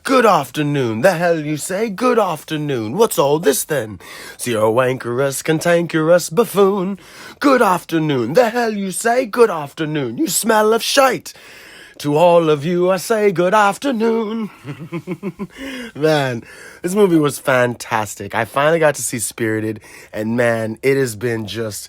Good afternoon, the hell you say? Good afternoon, what's all this then? So you're a wankerous, cantankerous buffoon. Good afternoon, the hell you say? Good afternoon, you smell of shite. To all of you I say good afternoon. Man, this movie was fantastic. I finally got to see Spirited, and man, it has been just...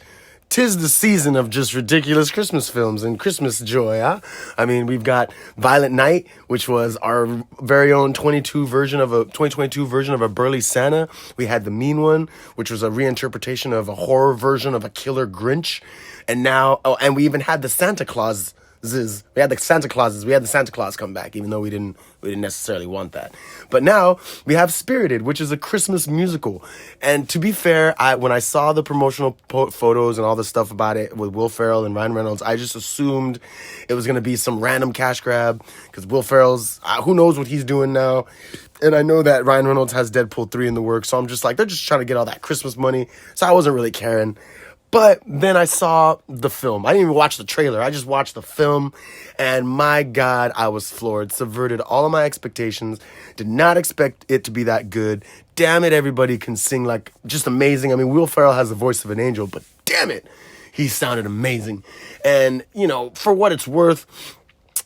'Tis the season of just ridiculous Christmas films and Christmas joy, huh? I mean, we've got Violent Night, which was our very own 2022 version of a Burly Santa. We had The Mean One, which was a reinterpretation of a horror version of a killer Grinch. And now, and we even had the Santa Claus. We had the Santa Claus come back, even though we didn't necessarily want that. But now we have Spirited, which is a Christmas musical. And to be fair, when I saw the promotional photos and all the stuff about it with Will Ferrell and Ryan Reynolds, I just assumed it was going to be some random cash grab, because Will Ferrell's, who knows what he's doing now. And I know that Ryan Reynolds has Deadpool 3 in the works, so I'm just like, they're just trying to get all that Christmas money. So I wasn't really caring. But then I saw the film. I didn't even watch the trailer. I just watched the film. And my God, I was floored. Subverted all of my expectations. Did not expect it to be that good. Damn it, everybody can sing like just amazing. I mean, Will Ferrell has the voice of an angel, but damn it, he sounded amazing. And, you know, for what it's worth,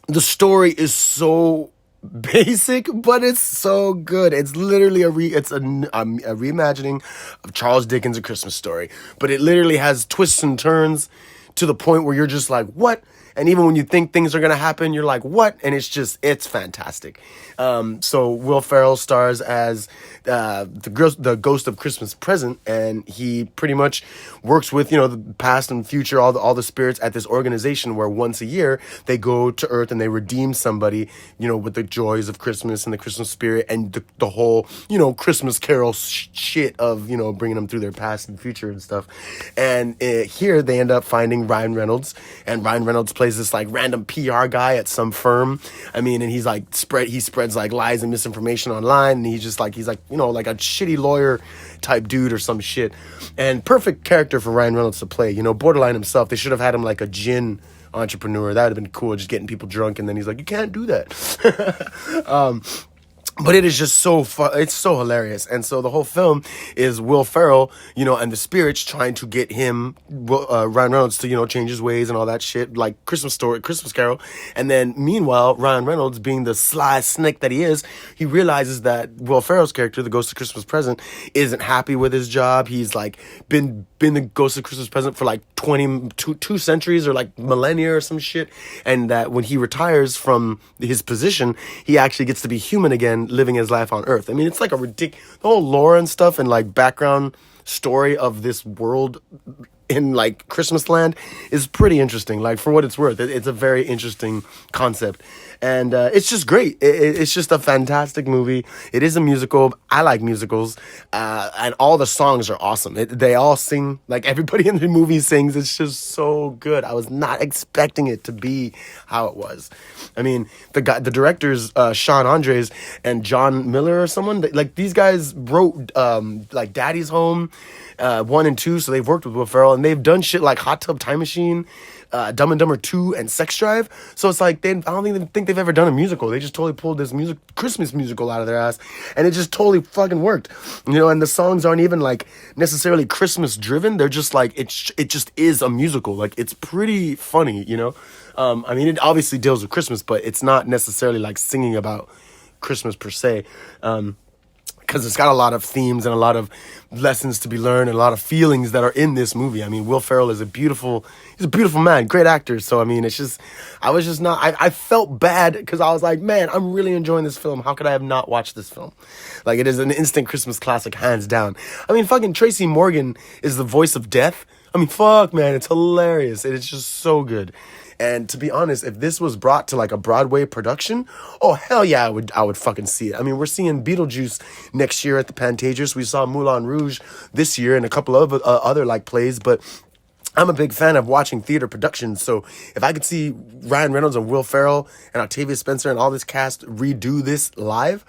the story is so basic, but it's so good. It's literally a reimagining of Charles Dickens' A Christmas Story, but it literally has twists and turns to the point where you're just like, what? And even when you think things are going to happen, you're like, what? And it's fantastic. So Will Ferrell stars as the ghost of Christmas Present, and he pretty much works with, you know, the past and future, all the spirits at this organization where once a year they go to Earth and they redeem somebody, you know, with the joys of Christmas and the Christmas spirit and the whole, you know, Christmas Carol shit of, you know, bringing them through their past and future and stuff. And here they end up finding Ryan Reynolds, and Ryan Reynolds plays this like random PR guy at some firm. I mean, and he's like he spreads like lies and misinformation online, and he's like, you know, like a shitty lawyer type dude or some shit. And perfect character for Ryan Reynolds to play, you know, borderline himself. They should have had him like a gin entrepreneur. That would have been cool, just getting people drunk, and then he's like, you can't do that. But it is just so fun. It's so hilarious. And so the whole film is Will Ferrell, you know, and the spirits trying to get him, Ryan Reynolds, to, you know, change his ways and all that shit, like Christmas Carol. And then meanwhile, Ryan Reynolds, being the sly snake that he is, he realizes that Will Ferrell's character, the Ghost of Christmas Present, isn't happy with his job. He's like been the Ghost of Christmas Present for like 22 centuries or like millennia or some shit. And that when he retires from his position, he actually gets to be human again, living his life on Earth. I mean, it's like a ridiculous, the whole lore and stuff and like background story of this world in like Christmas land is pretty interesting. Like, for what it's worth, it's a very interesting concept, and it's just great. It's just a fantastic movie. It is a musical. I like musicals, and all the songs are awesome. They all sing, like everybody in the movie sings. It's just so good. I was not expecting it to be how it was. I mean, the directors, Sean Andres and John Miller or someone, like these guys wrote like Daddy's Home 1 and 2, so they've worked with Will Ferrell, and they've done shit like Hot Tub Time Machine, Dumb and Dumber 2, and Sex Drive. So it's like, I don't even think they've ever done a musical. They just totally pulled this Christmas musical out of their ass, and it just totally fucking worked. You know, and the songs aren't even like necessarily Christmas driven. They're just like, it just is a musical. Like, it's pretty funny, you know? I mean, it obviously deals with Christmas, but it's not necessarily like singing about Christmas per se. Because it's got a lot of themes and a lot of lessons to be learned and a lot of feelings that are in this movie. I mean, Will Ferrell is he's a beautiful man, great actor. So, I mean, it's just, I felt bad because I was like, man, I'm really enjoying this film. How could I have not watched this film? Like, it is an instant Christmas classic, hands down. I mean, fucking Tracy Morgan is the voice of death. I mean, fuck, man, it's hilarious. It's just so good. And to be honest, if this was brought to like a Broadway production, oh hell yeah, I would fucking see it. I mean, we're seeing Beetlejuice next year at the Pantages. We saw Moulin Rouge this year and a couple of other like plays, but I'm a big fan of watching theater productions. So if I could see Ryan Reynolds and Will Ferrell and Octavia Spencer and all this cast redo this live,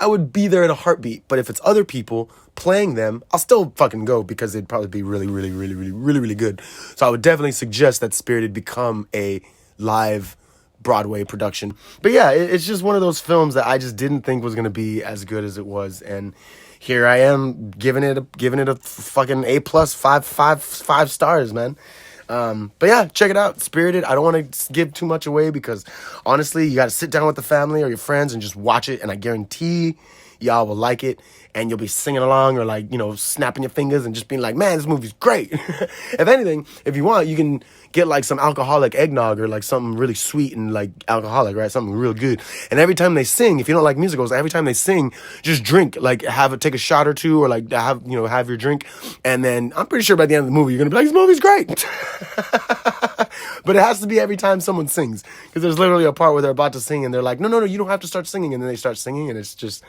I would be there in a heartbeat. But if it's other people playing them, I'll still fucking go because it'd probably be really, really, really, really, really, really good. So I would definitely suggest that Spirited become a live Broadway production. But yeah, it's just one of those films that I just didn't think was gonna be as good as it was, and here I am giving it a fucking A plus, five stars, man. But yeah, check it out, Spirited. I don't want to give too much away because honestly, you got to sit down with the family or your friends and just watch it, and I guarantee y'all will like it, and you'll be singing along or like, snapping your fingers and just being like, man, this movie's great. If anything, if you want, you can get like some alcoholic eggnog or like something really sweet and like alcoholic, right? Something real good. And every time they sing, if you don't like musicals, every time they sing, just drink, like take a shot or two, or like have your drink. And then I'm pretty sure by the end of the movie, you're going to be like, this movie's great. But it has to be every time someone sings, because there's literally a part where they're about to sing and they're like, no, you don't have to start singing. And then they start singing, and it's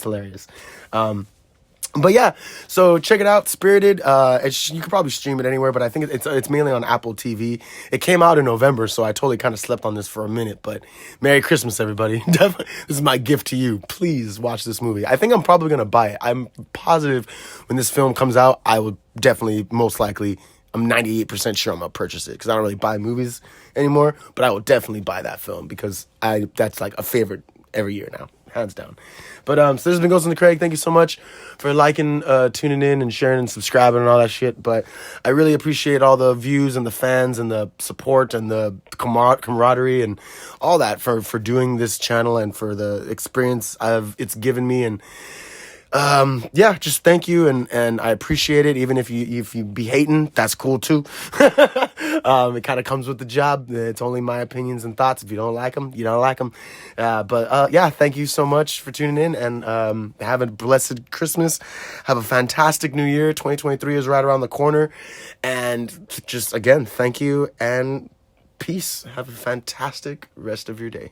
hilarious. But yeah, so check it out, Spirited. You could probably stream it anywhere, but I think it's mainly on Apple TV. It came out in November, so I totally kind of slept on this for a minute. But Merry Christmas, everybody! This is my gift to you. Please watch this movie. I think I'm probably gonna buy it. I'm positive when this film comes out, I will definitely, most likely, I'm 98% sure I'm gonna purchase it, because I don't really buy movies anymore. But I will definitely buy that film because that's like a favorite every year now, hands down. But so this has been Ghost in the Craig. Thank you so much for liking, tuning in, and sharing and subscribing and all that shit. But I really appreciate all the views and the fans and the support and the camaraderie and all that for doing this channel and for the experience it's given me. And yeah, just thank you, and I appreciate it. Even if you be hating, that's cool too. It kind of comes with the job. It's only my opinions and thoughts. If you don't like them, you don't like them. But yeah, thank you so much for tuning in, and have a blessed Christmas. Have a fantastic New Year. 2023 is right around the corner, and just again, thank you and peace. Have a fantastic rest of your day.